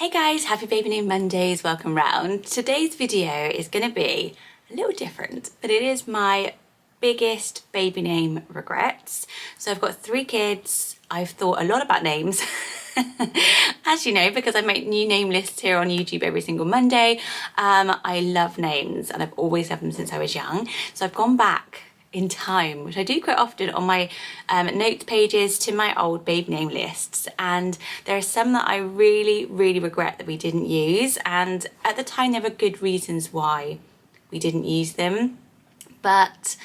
Hey guys, happy baby name Mondays, welcome round. Today's video is going to be a little different, but it is my biggest baby name regrets. So I've got 3 kids, I've thought a lot about names, as you know, because I make new name lists here on YouTube every single Monday. I love names and I've always loved them since I was young. So I've gone back in time, which I do quite often on my notes pages, to my old baby name lists, and there are some that I really regret that we didn't use, and at the time there were good reasons why we didn't use them, but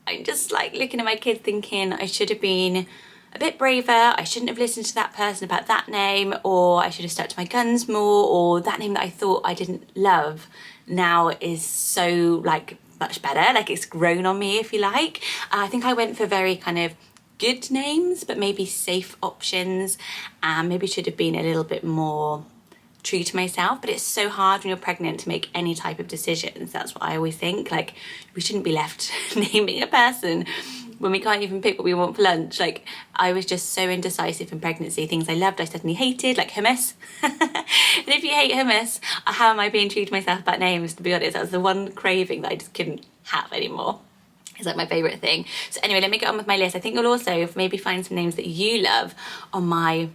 I'm just like looking at my kids thinking I should have been a bit braver, I shouldn't have listened to that person about that name, or I should have stuck to my guns more, or that name that I thought I didn't love now is so like much better, like it's grown on me, if you like. I think I went for very kind of good names, but maybe safe options, and maybe should have been a little bit more true to myself. But it's so hard when you're pregnant to make any type of decisions. That's what I always think, like we shouldn't be left naming a person when we can't even pick what we want for lunch. Like I was just so indecisive in pregnancy. Things I loved I suddenly hated, like hummus. And if you hate hummus, how am I being true to myself about names? To be honest, that was the one craving that I just couldn't have anymore. It's like my favourite thing. So anyway, let me get on with my list. I think you'll also maybe find some names that you love on my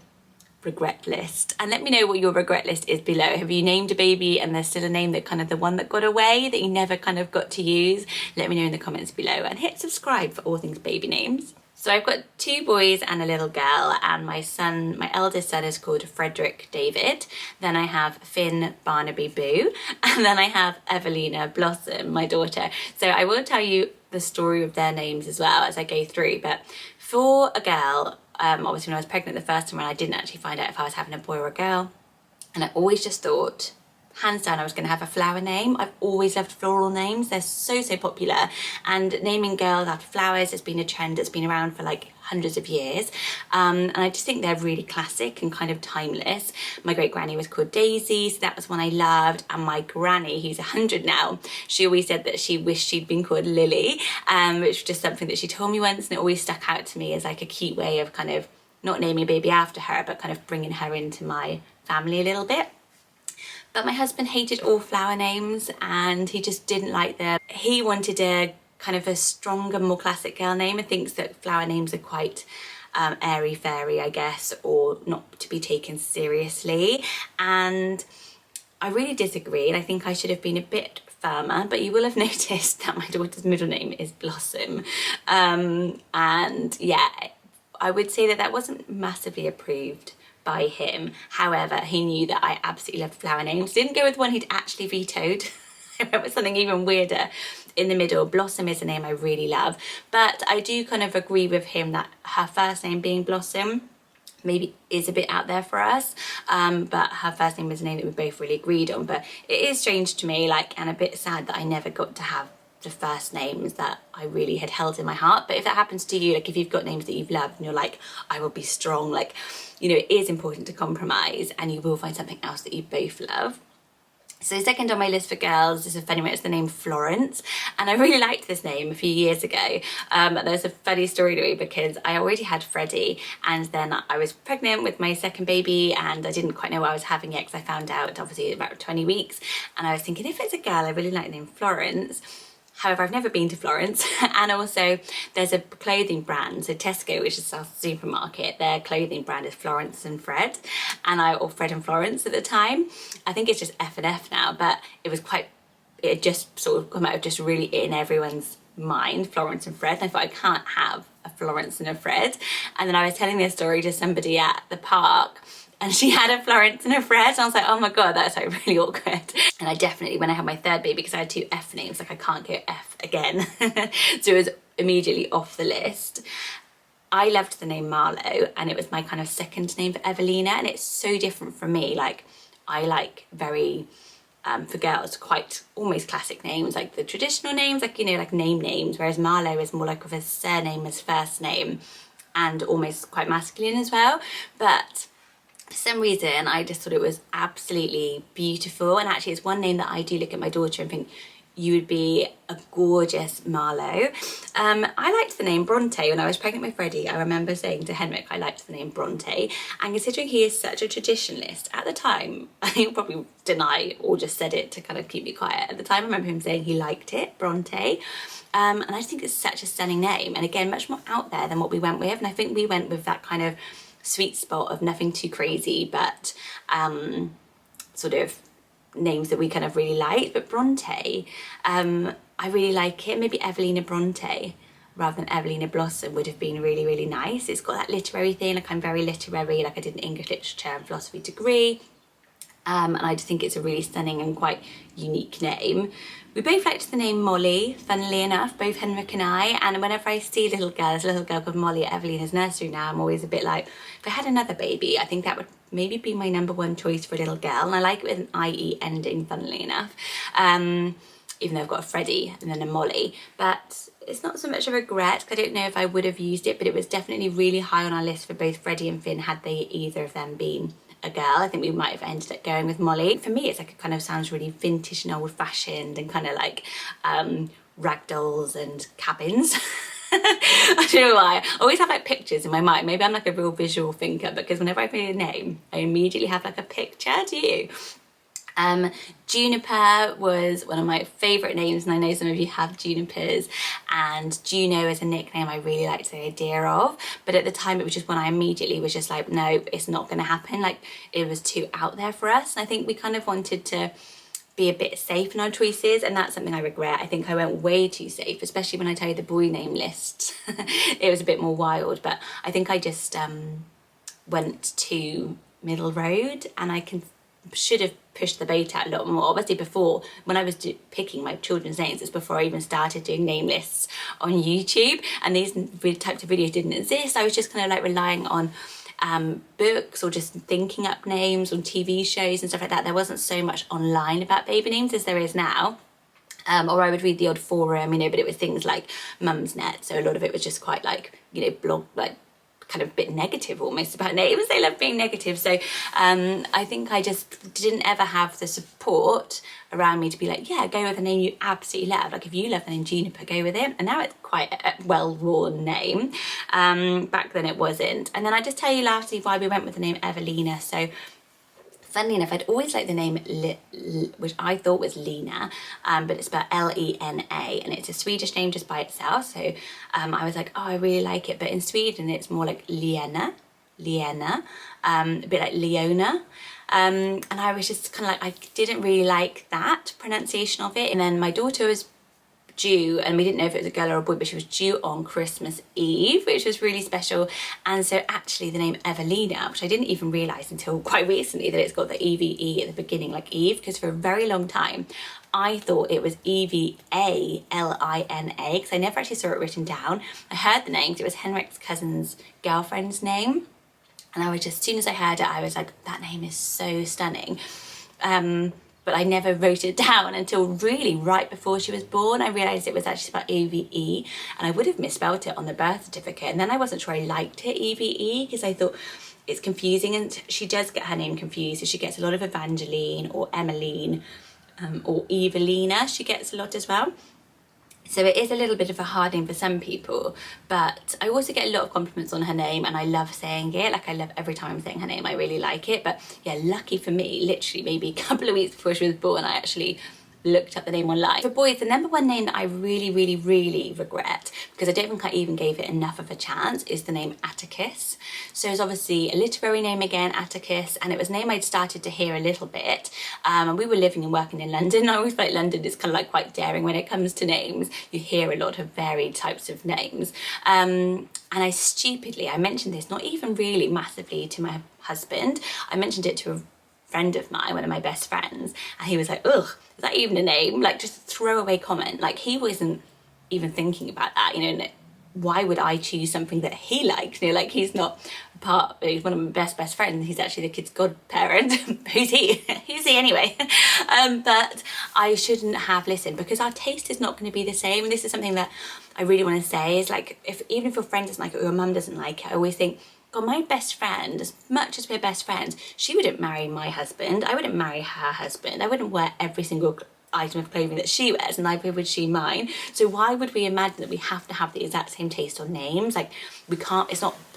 regret list, and let me know what your regret list is below. Have you named a baby and there's still a name that kind of the one that got away that you never kind of got to use? Let me know in the comments below, and hit subscribe for all things baby names. So I've got 2 boys and a little girl, and my eldest son is called Frederick David, then I have Finn Barnaby Boo, and then I have Evelina Blossom, my daughter. So I will tell you the story of their names as well as I go through, but for a girl, obviously when I was pregnant the first time around, I didn't actually find out if I was having a boy or a girl, and I always just thought, hands down, I was going to have a flower name. I've always loved floral names. They're so popular, and naming girls after flowers has been a trend that's been around for like hundreds of years, and I just think they're really classic and kind of timeless. My great granny was called Daisy, so that was one I loved, and my granny, who's 100 now, she always said that she wished she'd been called Lily, which was just something that she told me once, and it always stuck out to me as like a cute way of kind of not naming a baby after her, but kind of bringing her into my family a little bit. But my husband hated all flower names, and he just didn't like them. He wanted a kind of a stronger, more classic girl name, and thinks that flower names are quite airy-fairy, I guess, or not to be taken seriously. And I really disagree, and I think I should have been a bit firmer, but you will have noticed that my daughter's middle name is Blossom. And yeah, I would say that wasn't massively approved by him. However, he knew that I absolutely loved flower names. Didn't go with one he'd actually vetoed. I went with something even weirder in the middle. Blossom is a name I really love, but I do kind of agree with him that her first name being Blossom maybe is a bit out there for us, but her first name was a name that we both really agreed on. But it is strange to me, like, and a bit sad that I never got to have the first names that I really had held in my heart. But if that happens to you, like if you've got names that you've loved and you're like, I will be strong, like, you know, it is important to compromise, and you will find something else that you both love. So second on my list for girls is a funny one. It's the name Florence, and I really liked this name a few years ago. There's a funny story to me because I already had Freddie, and then I was pregnant with my second baby, and I didn't quite know what I was having yet because I found out obviously about 20 weeks, and I was thinking, if it's a girl, I really like the name Florence. However, I've never been to Florence, and also there's a clothing brand, so Tesco, which is our supermarket, their clothing brand is Florence and Fred, or Fred and Florence at the time. I think it's just F&F now, but it had just sort of come out of just really in everyone's mind, Florence and Fred, and I thought I can't have a Florence and a Fred. And then I was telling this story to somebody at the park, and she had a Florence and a Fred, and I was like, oh my god, that's like really awkward. And I definitely, when I had my third baby, because I had 2 F names, like I can't go F again, so it was immediately off the list. I loved the name Marlowe, and it was my kind of second name for Evelina, and it's so different from me. Like I like very for girls quite almost classic names, like the traditional names, like, you know, like name names, whereas Marlowe is more like of a surname as first name, and almost quite masculine as well. But for some reason I just thought it was absolutely beautiful, and actually it's one name that I do look at my daughter and think, you would be a gorgeous Marlowe. I liked the name Bronte when I was pregnant with Freddie. I remember saying to Henrik I liked the name Bronte, and considering he is such a traditionalist, at the time, he'll probably deny or just said it to kind of keep me quiet. At the time I remember him saying he liked it, Bronte. And I just think it's such a stunning name, and again much more out there than what we went with, and I think we went with that kind of sweet spot of nothing too crazy, but sort of names that we kind of really liked. But Bronte, I really like it. Maybe Evelina Bronte rather than Evelina Blossom would have been really, really nice. It's got that literary thing, like I'm very literary, like I did an English literature and philosophy degree. And I just think it's a really stunning and quite unique name. We both liked the name Molly, funnily enough, both Henrik and I, and whenever I see there's a little girl called Molly at Evelina's nursery now, I'm always a bit like, if I had another baby, I think that would maybe be my #1 choice for a little girl, and I like it with an IE ending, funnily enough, even though I've got a Freddie and then a Molly, but it's not so much a regret. I don't know if I would have used it, but it was definitely really high on our list for both Freddie and Finn had they either of them been a girl. I think we might have ended up going with Molly. For me, it's like it kind of sounds really vintage and old-fashioned and kind of like ragdolls and cabins. I don't know why. I always have like pictures in my mind. Maybe I'm like a real visual thinker, because whenever I put a name, I immediately have like a picture. Do you? Juniper was one of my favourite names, and I know some of you have Junipers, and Juno as a nickname I really liked the idea of, but at the time it was just one I immediately was just like, no, it's not going to happen. Like, it was too out there for us, and I think we kind of wanted to be a bit safe in our choices, and that's something I regret. I think I went way too safe, especially when I tell you the boy name list. It was a bit more wild, but I think I just went to middle road, and I should have pushed the bait out a lot more. Obviously before, when I was picking my children's names, it's before I even started doing name lists on YouTube, and these types of videos didn't exist. I was just kind of like relying on books or just thinking up names on TV shows and stuff like that. There wasn't so much online about baby names as there is now. Or I would read the odd forum, you know, but it was things like Mumsnet, so a lot of it was just quite like, you know, blog, like kind of a bit negative almost about names. They love being negative, so I think I just didn't ever have the support around me to be like, yeah, go with a name you absolutely love. Like, if you love the name Juniper, go with it. And now it's quite a well-worn name. Back then it wasn't. And then I just tell you lastly why we went with the name Evelina. So funnily enough, I'd always liked the name, which I thought was Lena, but it's spelled Lena, and it's a Swedish name just by itself. So I was like, oh, I really like it. But in Sweden, it's more like Lena, a bit like Leona. And I was just kind of like, I didn't really like that pronunciation of it. And then my daughter was due, and we didn't know if it was a girl or a boy, but she was due on Christmas Eve, which was really special. And so actually the name Evelina, which I didn't even realise until quite recently that it's got the EVE at the beginning, like Eve, because for a very long time I thought it was EVALINA, because I never actually saw it written down. I heard the name because it was Henrik's cousin's girlfriend's name, and I was just, as soon as I heard it, I was like, that name is so stunning. But I never wrote it down until really right before she was born. I realised it was actually spelled EVE, and I would have misspelled it on the birth certificate. And then I wasn't sure I liked it, EVE, because I thought it's confusing, and she does get her name confused. So she gets a lot of Evangeline or Emmeline or Evelina. She gets a lot as well. So it is a little bit of a hard name for some people, but I also get a lot of compliments on her name, and I love saying it. Like, I love every time I'm saying her name, I really like it. But yeah, lucky for me, literally maybe a couple of weeks before she was born, I actually looked up the name online. For boys, the #1 name that I really, really, really regret, because I don't think I even gave it enough of a chance, is the name Atticus. So it's obviously a literary name again, Atticus, and it was a name I'd started to hear a little bit. And we were living and working in London. I always feel like London is kind of like quite daring when it comes to names. You hear a lot of varied types of names. And I mentioned this, not even really massively to my husband. I mentioned it to a friend of mine, one of my best friends, and he was like, ugh, is that even a name? Like, just a throwaway comment. Like, he wasn't even thinking about that, you know. Why would I choose something that he likes? You know, like, he's not he's one of my best friends. He's actually the kid's godparent. Who's he? Who's he anyway? But I shouldn't have listened, because our taste is not going to be the same. And this is something that I really want to say, is like, even if your friend doesn't like it or your mum doesn't like it, I always think, God, my best friend, as much as we're best friends, she wouldn't marry my husband. I wouldn't marry her husband. I wouldn't wear every single item of clothing that she wears, and neither would she mine. So why would we imagine that we have to have the exact same taste on names? Like, we can't,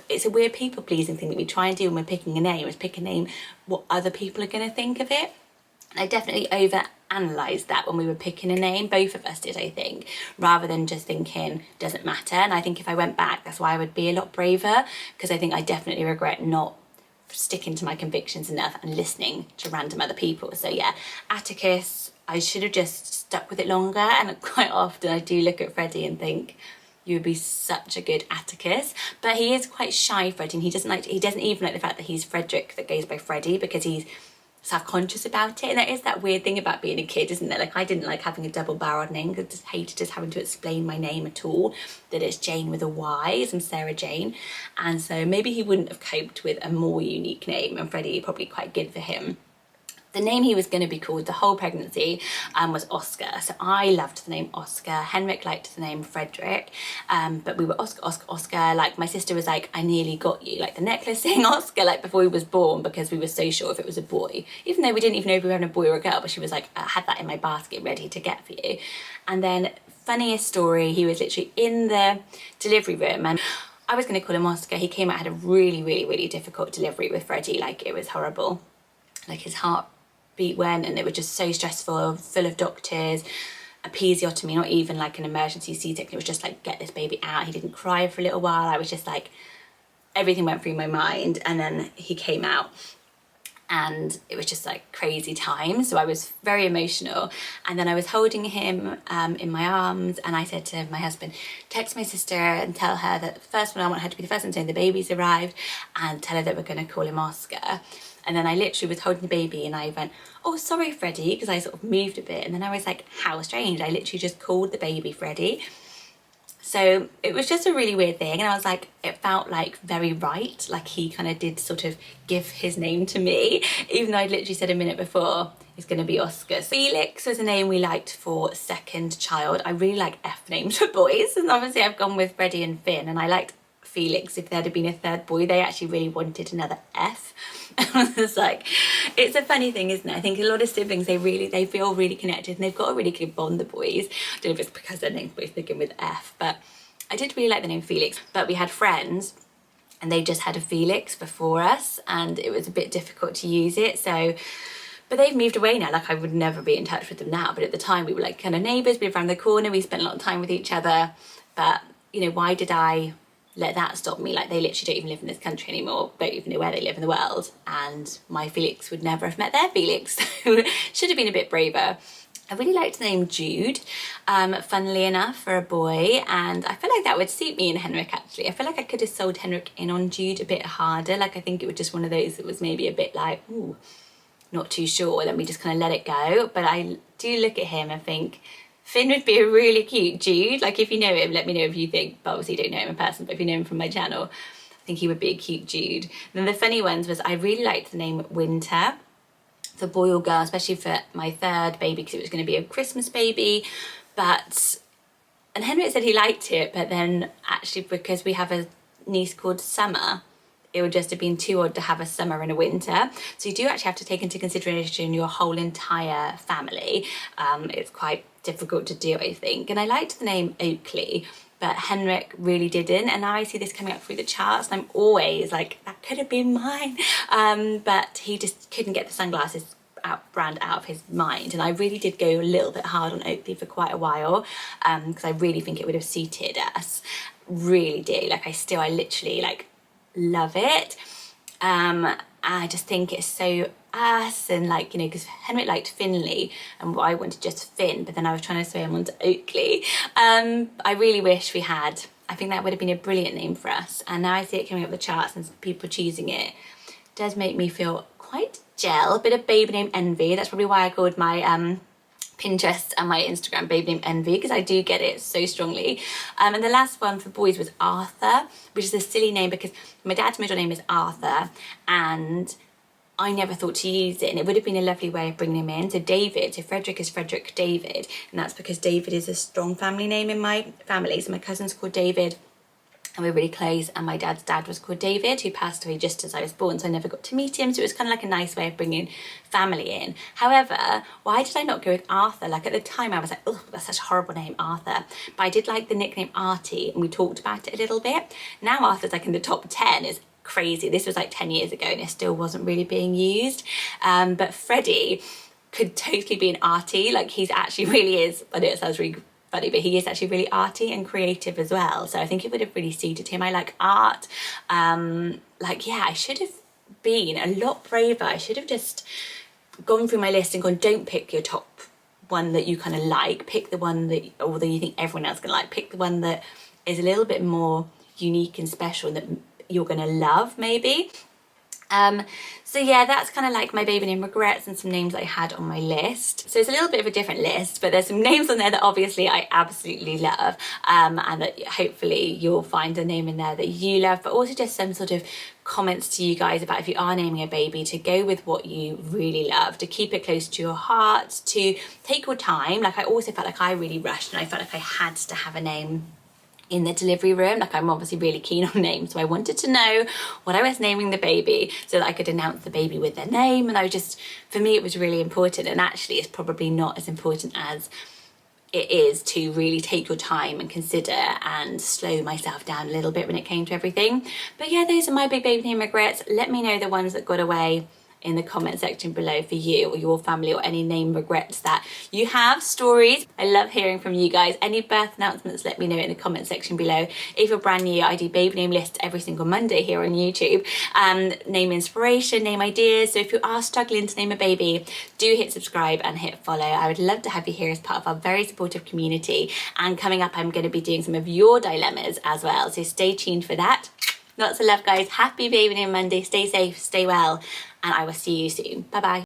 it's a weird people pleasing thing that we try and do when we're picking a name, is pick a name what other people are going to think of it. And I definitely over-analysed that when we were picking a name. Both of us did, I think, rather than just thinking, doesn't matter. And I think if I went back, that's why I would be a lot braver, because I think I definitely regret not sticking to my convictions enough and listening to random other people. So yeah, Atticus, I should have just stuck with it longer. And quite often I do look at Freddie and think, you would be such a good Atticus. But he is quite shy, Freddie, and he doesn't even like the fact that he's Frederick that goes by Freddie, because he's self-conscious about it. And there is that weird thing about being a kid, isn't there? Like, I didn't like having a double-barreled name, because I just hated just having to explain my name at all, that it's Jane with a Y, as I'm Sarah Jane. And so maybe he wouldn't have coped with a more unique name, and Freddie probably quite good for him. The name he was going to be called the whole pregnancy was Oscar. So I loved the name Oscar. Henrik liked the name Frederick, but we were Oscar, Oscar, Oscar. Like, my sister was like, I nearly got you, like the necklace saying Oscar, like before he was born, because we were so sure if it was a boy, even though we didn't even know if we were having a boy or a girl. But she was like, I had that in my basket ready to get for you. And then, funniest story, he was literally in the delivery room, and I was going to call him Oscar. He came out, had a really, really, really difficult delivery with Freddie. Like, it was horrible. Like, his heart beat went, and it was just so stressful, full of doctors, episiotomy, not even like an emergency C-section. It was just like, get this baby out. He didn't cry for a little while. I was just like, everything went through my mind. And then he came out, and it was just like crazy times. So I was very emotional. And then I was holding him in my arms, and I said to my husband, text my sister and tell her that the first one, I want her to be the first one saying the baby's arrived, and tell her that we're going to call him Oscar. And then I literally was holding the baby, and I went, oh, sorry, Freddie, because I sort of moved a bit. And then I was like, how strange. I literally just called the baby Freddie. So it was just a really weird thing. And I was like, it felt like very right. Like, he kind of did sort of give his name to me, even though I'd literally said a minute before, it's going to be Oscar. Felix was a name we liked for second child. I really like F names for boys. And obviously I've gone with Freddie and Finn, and I liked Felix. If there had been a third boy, they actually really wanted another F. And I was like, it's a funny thing, isn't it? I think a lot of siblings, they feel really connected, and they've got a really good bond, the boys. I don't know if it's because their names both begin with F, but I did really like the name Felix. But we had friends, and they just had a Felix before us, and it was a bit difficult to use it. So, but they've moved away now. Like, I would never be in touch with them now, but at the time we were like kind of neighbours. We lived around the corner, we spent a lot of time with each other. But, you know, why did I let that stop me? Like, they literally don't even live in this country anymore, don't even know where they live in the world, and my Felix would never have met their Felix. So should have been a bit braver. I really liked the name Jude, funnily enough, for a boy, and I feel like that would suit me and Henrik, actually. I feel like I could have sold Henrik in on Jude a bit harder. Like, I think it was just one of those that was maybe a bit like, ooh, not too sure, then we just kind of let it go. But I do look at him and think, Finn would be a really cute Jude. Like, if you know him, let me know if you think, but obviously you don't know him in person, but if you know him from my channel, I think he would be a cute Jude. And then the funny ones was, I really liked the name Winter for boy or girl, especially for my third baby, because it was going to be a Christmas baby. And Henrik said he liked it, but then actually, because we have a niece called Summer, it would just have been too odd to have a summer and a winter. So you do actually have to take into consideration your whole entire family. It's quite difficult to do, I think. And I liked the name Oakley, but Henrik really didn't. And now I see this coming up through the charts, and I'm always like, that could have been mine. But he just couldn't get the sunglasses brand out of his mind. And I really did go a little bit hard on Oakley for quite a while, because I really think it would have suited us. Really do. Like, I literally like love it. I just think it's so us, and like, you know, because Henrik liked Finley and I wanted just Finn, but then I was trying to sway him onto Oakley. I really wish we had. I think that would have been a brilliant name for us, and now I see it coming up the charts and people choosing it. It does make me feel quite gel, a bit of baby name envy. That's probably why I called my Pinterest and my Instagram baby name Envy, because I do get it so strongly. And the last one for boys was Arthur, which is a silly name because my dad's middle name is Arthur, and I never thought to use it, and it would have been a lovely way of bringing him in. So David, so Frederick is Frederick David, and that's because David is a strong family name in my family. So my cousin's called David, and we're really close, and my dad's dad was called David, who passed away just as I was born, so I never got to meet him, so it was kind of like a nice way of bringing family in. However, why did I not go with Arthur? Like at the time I was like, oh, that's such a horrible name, Arthur, but I did like the nickname Artie, and we talked about it a little bit. Now Arthur's like in the top 10, is crazy. This was like 10 years ago and it still wasn't really being used, but Freddie could totally be an arty. Like he's actually really is, I know it sounds really funny, but he is actually really arty and creative as well, so I think it would have really suited him. I like art. Like, yeah, I should have been a lot braver. I should have just gone through my list and gone, don't pick your top one that you kind of like, pick the one that, although you think everyone else can like, pick the one that is a little bit more unique and special that you're gonna love, maybe. So yeah, that's kind of like my baby name regrets and some names I had on my list. So it's a little bit of a different list, but there's some names on there that obviously I absolutely love, and that hopefully you'll find a name in there that you love, but also just some sort of comments to you guys about if you are naming a baby, to go with what you really love, to keep it close to your heart, to take your time. Like I also felt like I really rushed and I felt like I had to have a name in the delivery room. Like I'm obviously really keen on names, so I wanted to know what I was naming the baby so that I could announce the baby with their name, and I just, for me it was really important, and actually it's probably not as important as it is to really take your time and consider and slow myself down a little bit when it came to everything. But yeah, those are my big baby name regrets. Let me know the ones that got away in the comment section below for you or your family, or any name regrets that you have, stories. I love hearing from you guys. Any birth announcements, let me know in the comment section below. If you're brand new, I do baby name lists every single Monday here on YouTube, name inspiration, name ideas. So if you are struggling to name a baby, do hit subscribe and hit follow. I would love to have you here as part of our very supportive community, and coming up I'm going to be doing some of your dilemmas as well, so stay tuned for that. Lots of love guys, happy baby name Monday, stay safe, stay well, and I will see you soon. Bye bye.